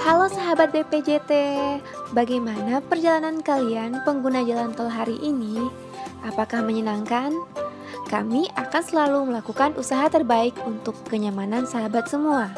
Halo sahabat BPJT, bagaimana perjalanan kalian pengguna jalan tol hari ini? Apakah menyenangkan? Kami akan selalu melakukan usaha terbaik untuk kenyamanan sahabat semua.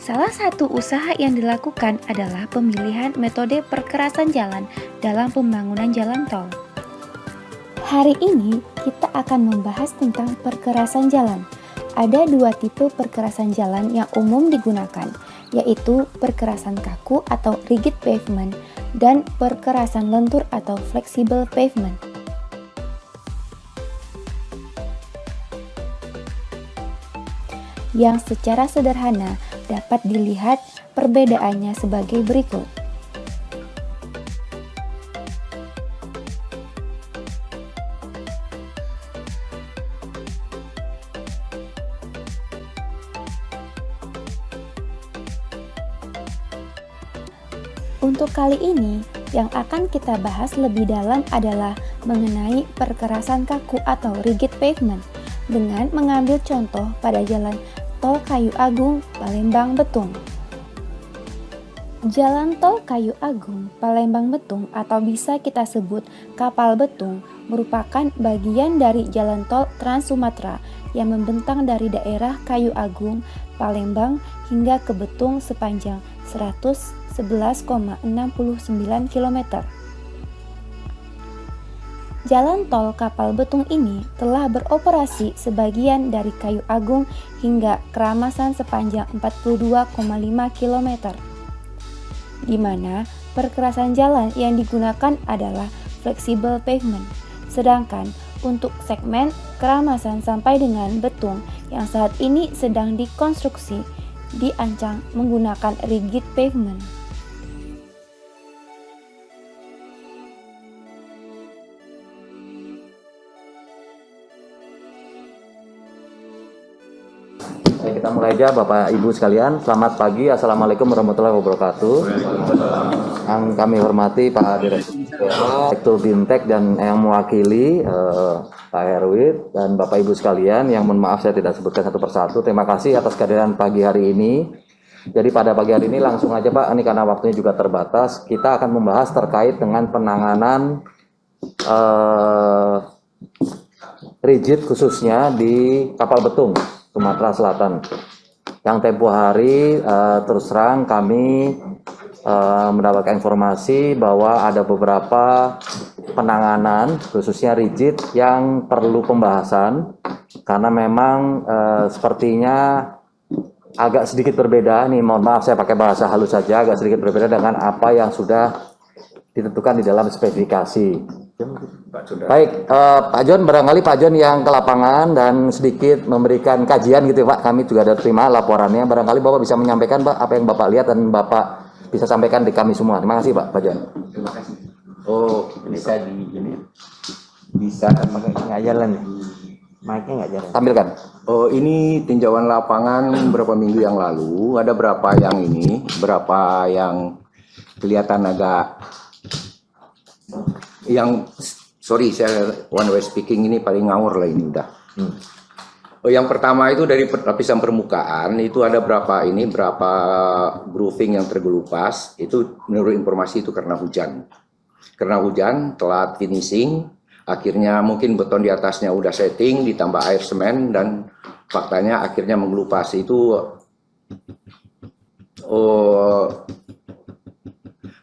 Salah satu usaha yang dilakukan adalah pemilihan metode perkerasan jalan dalam pembangunan jalan tol. Hari ini kita akan membahas tentang perkerasan jalan. Ada dua tipe perkerasan jalan yang umum digunakan, yaitu perkerasan kaku atau rigid pavement dan perkerasan lentur atau flexible pavement. Yang secara sederhana dapat dilihat perbedaannya sebagai berikut. Untuk kali ini, yang akan kita bahas lebih dalam adalah mengenai perkerasan kaku atau rigid pavement dengan mengambil contoh pada jalan Tol Kayu Agung, Palembang, Betung. Jalan Tol Kayu Agung, Palembang, Betung atau bisa kita sebut Kapal Betung merupakan bagian dari jalan tol Trans Sumatera yang membentang dari daerah Kayu Agung, Palembang hingga ke Betung sepanjang 111,69 km. Jalan tol Kapal Betung ini telah beroperasi sebagian dari Kayu Agung hingga Keramasan sepanjang 42,5 km, di mana perkerasan jalan yang digunakan adalah flexible pavement. Sedangkan untuk segmen Keramasan sampai dengan Betung yang saat ini sedang dikonstruksi, diancang menggunakan rigid pavement. Kita mulai aja Bapak Ibu sekalian. Selamat pagi, Assalamualaikum warahmatullahi wabarakatuh. Yang kami hormati Pak Direktur Bintek dan yang mewakili Pak Herwit dan Bapak Ibu sekalian yang mohon maaf saya tidak sebutkan satu persatu. Terima kasih atas kehadiran pagi hari ini. Jadi pada pagi hari ini langsung aja Pak, ini karena waktunya juga terbatas, kita akan membahas terkait dengan penanganan rigid khususnya di Kapal Betung, Sumatera Selatan. Yang tempo hari terus terang kami mendapatkan informasi bahwa ada beberapa penanganan khususnya rigid yang perlu pembahasan karena memang sepertinya agak sedikit berbeda. Nih mohon maaf saya pakai bahasa halus saja, agak sedikit berbeda dengan apa yang sudah ditentukan di dalam spesifikasi. Baik, Pak John, barangkali Pak John yang ke lapangan dan sedikit memberikan kajian gitu Pak. Kami juga ada terima laporannya. Barangkali Bapak bisa menyampaikan Pak apa yang Bapak lihat dan Bapak bisa sampaikan di kami semua. Terima kasih Pak John. Terima kasih. Oh, bisa di ini. Bisa pakai nggak jalan ya? Mic-nya nggak jalan. Tampilkan. Oh, ini tinjauan lapangan beberapa minggu yang lalu. Ada berapa yang ini, berapa yang kelihatan agak yang sorry saya one way speaking ini paling ngawur lah ini udah. Oh, yang pertama itu dari lapisan permukaan itu ada berapa grooving yang tergelupas. Itu menurut informasi itu karena hujan. Karena hujan telat finishing, akhirnya mungkin beton di atasnya udah setting ditambah air semen dan faktanya akhirnya mengelupas. Itu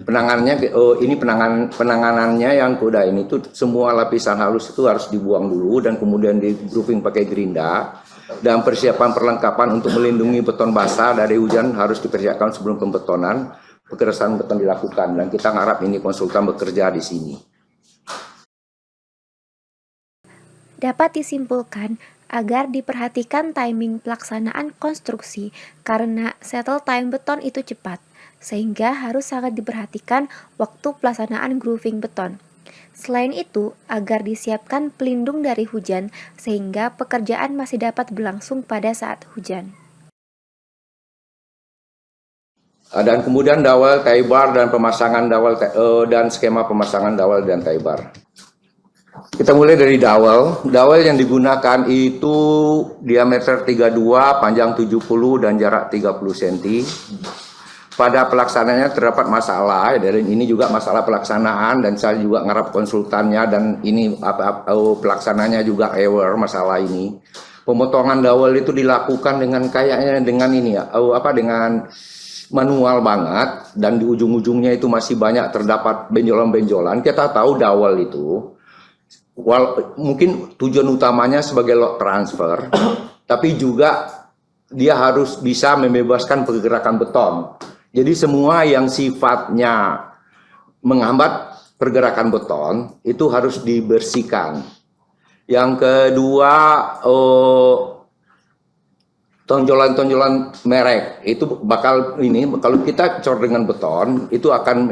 penanganannya yang kuda ini tuh semua lapisan halus itu harus dibuang dulu dan kemudian di grooving pakai gerinda, dan persiapan perlengkapan untuk melindungi beton basah dari hujan harus dipersiapkan sebelum pembetonan. Perkerasan beton dilakukan dan kita ngarap ini konsultan bekerja di sini. Dapat disimpulkan agar diperhatikan timing pelaksanaan konstruksi karena settle time beton itu cepat, sehingga harus sangat diperhatikan waktu pelaksanaan grooving beton. Selain itu, agar disiapkan pelindung dari hujan sehingga pekerjaan masih dapat berlangsung pada saat hujan. Dan kemudian dawal tie bar dan pemasangan dawal dan skema pemasangan dawal dan tie bar. Kita mulai dari dowel. Dowel yang digunakan itu diameter 32, panjang 70 dan jarak 30 cm. Pada pelaksanaannya terdapat masalah, dan ini juga masalah pelaksanaan, dan saya juga ngarap konsultannya, dan ini pelaksananya juga aware masalah ini. Pemotongan dowel itu dilakukan dengan kayaknya dengan ini ya, dengan manual banget, dan di ujung-ujungnya itu masih banyak terdapat benjolan-benjolan. Kita tahu dowel itu mungkin tujuan utamanya sebagai load transfer, tapi juga dia harus bisa membebaskan pergerakan beton. Jadi semua yang sifatnya menghambat pergerakan beton itu harus dibersihkan. Yang kedua, tonjolan-tonjolan merek itu bakal ini kalau kita cor dengan beton itu akan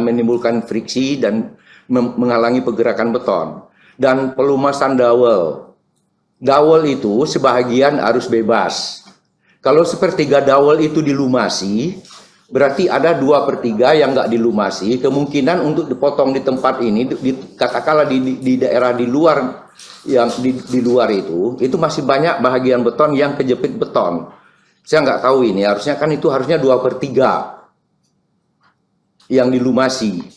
menimbulkan friksi dan menghalangi pergerakan beton. Dan pelumasan dowel. Dowel itu sebahagian harus bebas. Kalau sepertiga dowel itu dilumasi, berarti ada 2/3 yang nggak dilumasi. Kemungkinan untuk dipotong di tempat ini, katakanlah di daerah di luar yang di luar itu masih banyak bahagian beton yang kejepit beton. Saya nggak tahu ini, harusnya 2/3 yang dilumasi.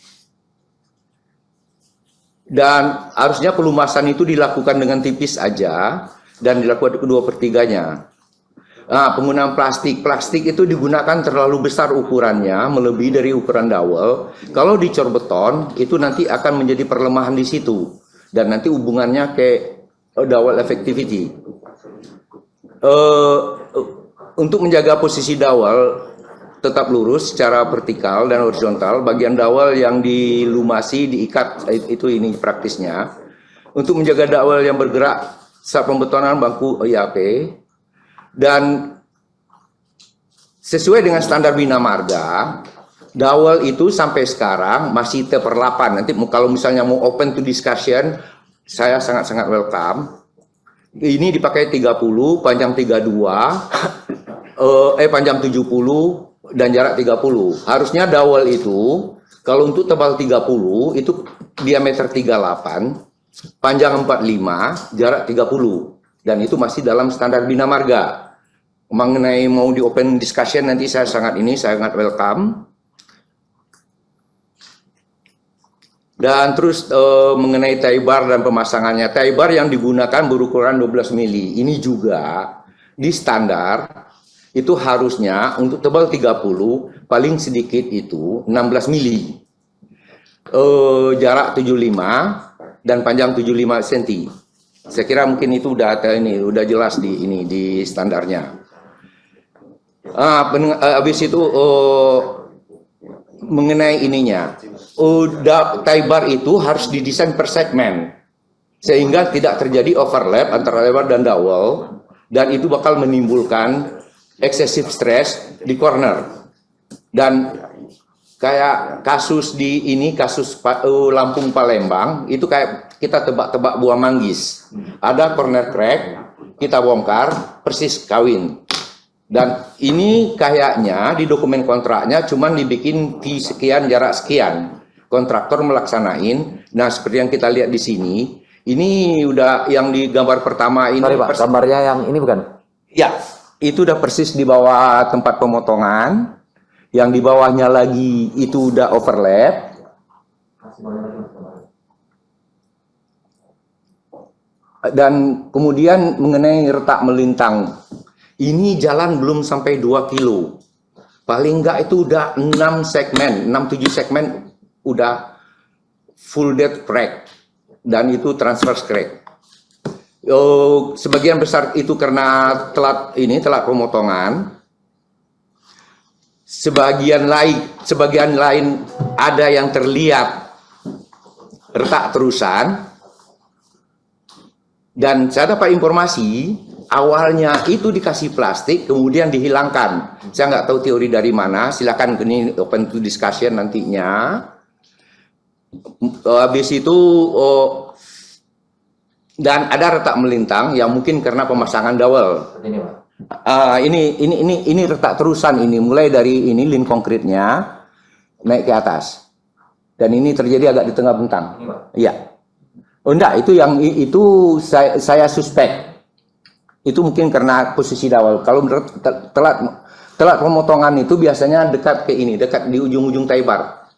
Dan harusnya pelumasan itu dilakukan dengan tipis aja dan dilakukan ke-2/3-nya. Nah, penggunaan plastik. Plastik itu digunakan terlalu besar ukurannya, melebihi dari ukuran dowel. Kalau dicor beton, itu nanti akan menjadi perlemahan di situ. Dan nanti hubungannya ke dowel effectivity. Untuk menjaga posisi dowel tetap lurus secara vertikal dan horizontal, bagian dowel yang dilumasi diikat, itu ini praktisnya. Untuk menjaga dowel yang bergerak saat pembetonan bangku IAP, dan sesuai dengan standar Bina Marga, dowel itu sampai sekarang masih T/8. Nanti kalau misalnya mau open to discussion, saya sangat-sangat welcome. Ini dipakai 30, panjang 32, panjang 70 dan jarak 30. Harusnya dowel itu kalau untuk tebal 30 itu diameter 38, panjang 45, jarak 30. Dan itu masih dalam standar Bina Marga. Mengenai mau di open discussion nanti saya sangat welcome. Dan terus mengenai tie bar dan pemasangannya, tie bar yang digunakan berukuran 12 mili. Ini juga di standar itu harusnya untuk tebal 30 paling sedikit itu 16 mili. Jarak 75 dan panjang 75 cm. Saya kira mungkin itu udah jelas di standarnya. Habis itu mengenai ininya, tie bar itu harus didesain per segmen sehingga tidak terjadi overlap antara lebar dan dowel, dan itu bakal menimbulkan excessive stress di corner. Dan kayak kasus Lampung Palembang itu kayak kita tebak-tebak buah manggis. Ada corner crack, kita bongkar, persis kawin. Dan ini kayaknya di dokumen kontraknya cuman dibikin T sekian, jarak sekian. Kontraktor melaksanain. Nah, seperti yang kita lihat di sini, ini udah yang di gambar pertama ini. Sorry, Pak, gambarnya yang ini bukan? Ya, itu udah persis di bawah tempat pemotongan. Yang di bawahnya lagi itu udah overlap. Dan kemudian mengenai retak melintang. Ini jalan belum sampai 2 kilo. Paling enggak itu udah 6 segmen, 6-7 segmen udah full dead crack. Dan itu transverse crack. Sebagian besar itu karena telat pemotongan. Sebagian lain ada yang terlihat retak terusan. Dan saya dapat informasi awalnya itu dikasih plastik, kemudian dihilangkan. Saya nggak tahu teori dari mana. Silakan ini open to discussion nantinya. Habis itu dan ada retak melintang yang mungkin karena pemasangan dowel. Ini retak terusan ini mulai dari ini lin konkretnya naik ke atas. Dan ini terjadi agak di tengah bentang. Iya. Oh enggak, itu saya suspek. Itu mungkin karena posisi dawal. Kalau telat pemotongan itu biasanya dekat ke ini, dekat di ujung-ujung taibar.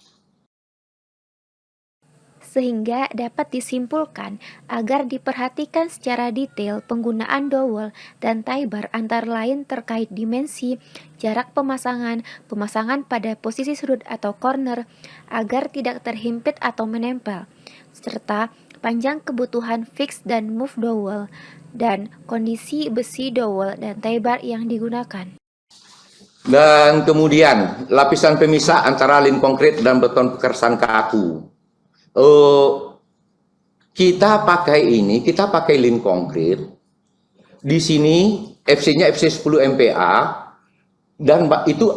Sehingga dapat disimpulkan agar diperhatikan secara detail penggunaan dowel dan taibar antara lain terkait dimensi, jarak pemasangan pada posisi sudut atau corner agar tidak terhimpit atau menempel, serta panjang kebutuhan fix dan move dowel dan kondisi besi dowel dan taibar yang digunakan. Dan kemudian lapisan pemisah antara lin konkrit dan beton pekerasan kaku. Kita pakai lin konkrit. Di sini FC-nya FC 10 MPa dan itu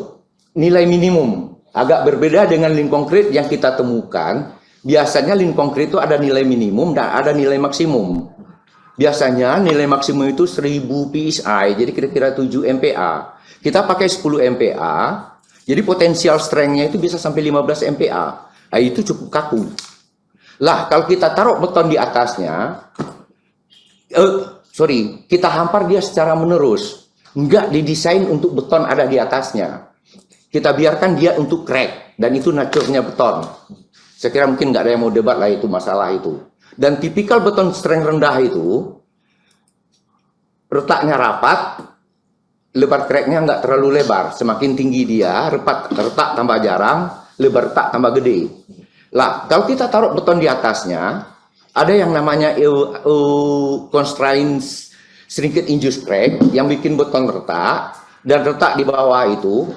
nilai minimum. Agak berbeda dengan lin konkrit yang kita temukan. Biasanya lin konkrit itu ada nilai minimum dan ada nilai maksimum. Biasanya nilai maksimum itu 1000 PSI, jadi kira-kira 7 MPa. Kita pakai 10 MPa, jadi potensial strength-nya itu bisa sampai 15 MPa. Nah, itu cukup kaku. Lah, kalau kita taruh beton di atasnya, kita hampar dia secara menerus. Enggak didesain untuk beton ada di atasnya. Kita biarkan dia untuk crack, dan itu nature-nya beton. Saya kira mungkin nggak ada yang mau debat lah itu masalah itu. Dan tipikal beton strength rendah itu, retaknya rapat, lebar cracknya nggak terlalu lebar. Semakin tinggi dia, retak tambah jarang, lebar retak tambah gede. Lah, kalau kita taruh beton di atasnya, ada yang namanya constraint shrinkage induced crack yang bikin beton retak, dan retak di bawah itu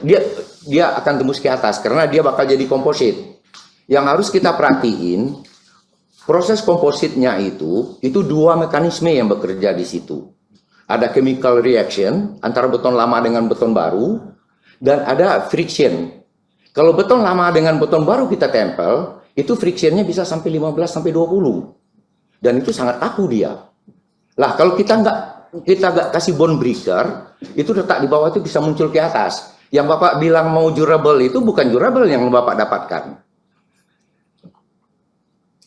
dia akan tembus ke atas karena dia bakal jadi komposit. Yang harus kita perhatiin, proses kompositnya itu dua mekanisme yang bekerja di situ. Ada chemical reaction antara beton lama dengan beton baru, dan ada friction. Kalau beton lama dengan beton baru kita tempel, itu frictionnya bisa sampai 15 sampai 20. Dan itu sangat kaku dia. Lah, kalau kita nggak kasih bond breaker, itu retak di bawah itu bisa muncul ke atas. Yang Bapak bilang mau durable itu bukan durable yang Bapak dapatkan.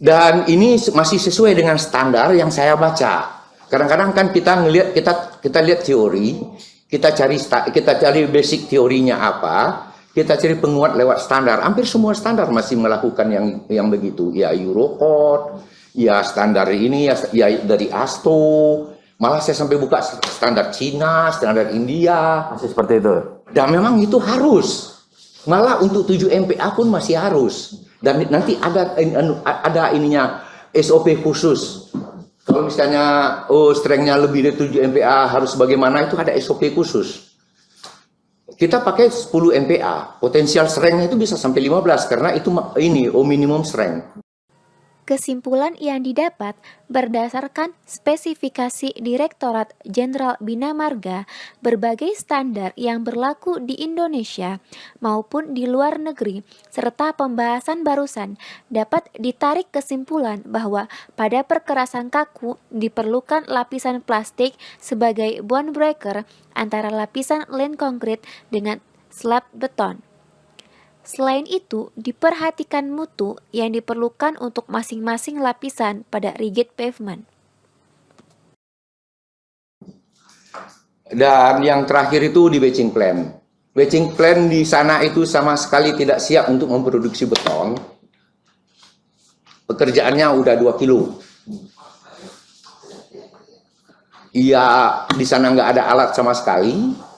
Dan ini masih sesuai dengan standar yang saya baca. Kadang-kadang kan kita lihat teori, kita cari basic teorinya apa, kita cari penguat lewat standar. Hampir semua standar masih melakukan yang begitu. Ya Eurocode, ya standar ini, ya dari ASTO. Malah saya sampai buka standar Cina, standar India. Masih seperti itu. Dan memang itu harus. Malah untuk 7 MPa pun masih harus. Dan nanti ada ininya SOP khusus. Kalau misalnya strength-nya lebih dari 7 MPa harus bagaimana, itu ada SOP khusus. Kita pakai 10 MPa, potensial strength-nya itu bisa sampai 15 karena itu minimum strength. Kesimpulan yang didapat berdasarkan spesifikasi Direktorat Jenderal Bina Marga, berbagai standar yang berlaku di Indonesia maupun di luar negeri, serta pembahasan barusan, dapat ditarik kesimpulan bahwa pada perkerasan kaku diperlukan lapisan plastik sebagai bond breaker antara lapisan lin konkrit dengan slab beton. Selain itu, diperhatikan mutu yang diperlukan untuk masing-masing lapisan pada rigid pavement. Dan yang terakhir itu di batching plant. Batching plant di sana itu sama sekali tidak siap untuk memproduksi beton. Pekerjaannya udah 2 kilo. Iya, di sana nggak ada alat sama sekali.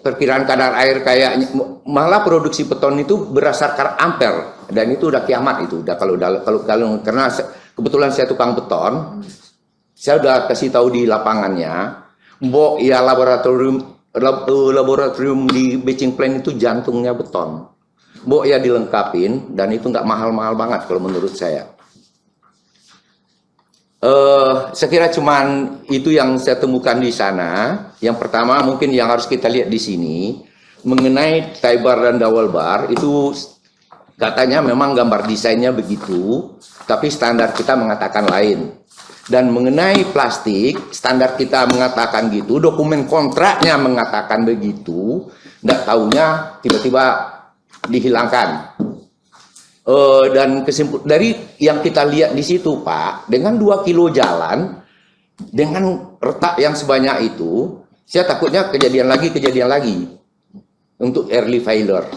Perkiraan kadar air kayaknya, malah produksi beton itu berdasarkan ampere, dan itu udah kiamat itu. Udah kalau karena kebetulan saya tukang beton, saya udah kasih tahu di lapangannya, ya laboratorium di batching plant itu jantungnya beton. Ya dilengkapin, dan itu nggak mahal-mahal banget kalau menurut saya. Saya kira cuman itu yang saya temukan di sana. Yang pertama mungkin yang harus kita lihat di sini mengenai tie bar dan dowel bar itu katanya memang gambar desainnya begitu, tapi standar kita mengatakan lain. Dan mengenai plastik, standar kita mengatakan gitu, dokumen kontraknya mengatakan begitu, nggak taunya tiba-tiba dihilangkan. Dan dari yang kita lihat di situ Pak, dengan 2 kilo jalan, dengan retak yang sebanyak itu, saya takutnya kejadian lagi untuk early failure.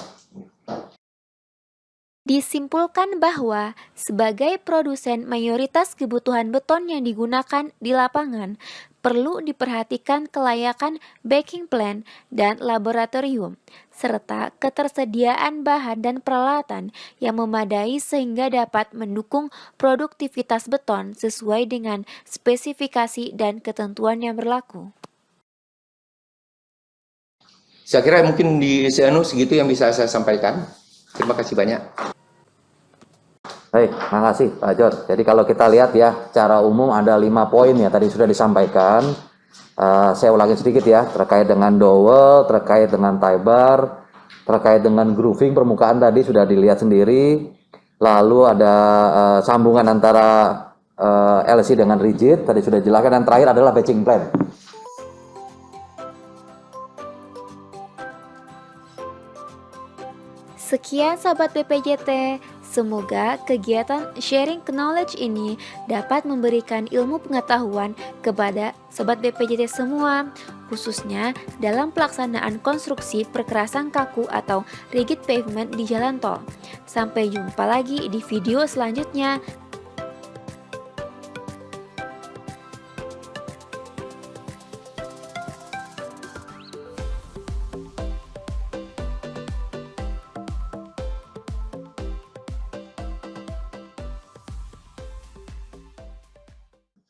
Disimpulkan bahwa sebagai produsen mayoritas kebutuhan beton yang digunakan di lapangan, perlu diperhatikan kelayakan backing plan dan laboratorium, serta ketersediaan bahan dan peralatan yang memadai sehingga dapat mendukung produktivitas beton sesuai dengan spesifikasi dan ketentuan yang berlaku. Saya kira mungkin di Seanu segitu yang bisa saya sampaikan. Terima kasih banyak. Baik, makasih Pak Jor. Jadi kalau kita lihat ya, secara umum ada 5 poin ya tadi sudah disampaikan. Saya ulangi sedikit ya, terkait dengan dowel, terkait dengan tie bar, terkait dengan grooving permukaan tadi sudah dilihat sendiri. Lalu ada sambungan antara LC dengan rigid, tadi sudah dijelaskan. Dan terakhir adalah batching plan. Sekian Sobat BPJT, semoga kegiatan sharing knowledge ini dapat memberikan ilmu pengetahuan kepada Sobat BPJT semua, khususnya dalam pelaksanaan konstruksi perkerasan kaku atau rigid pavement di jalan tol. Sampai jumpa lagi di video selanjutnya.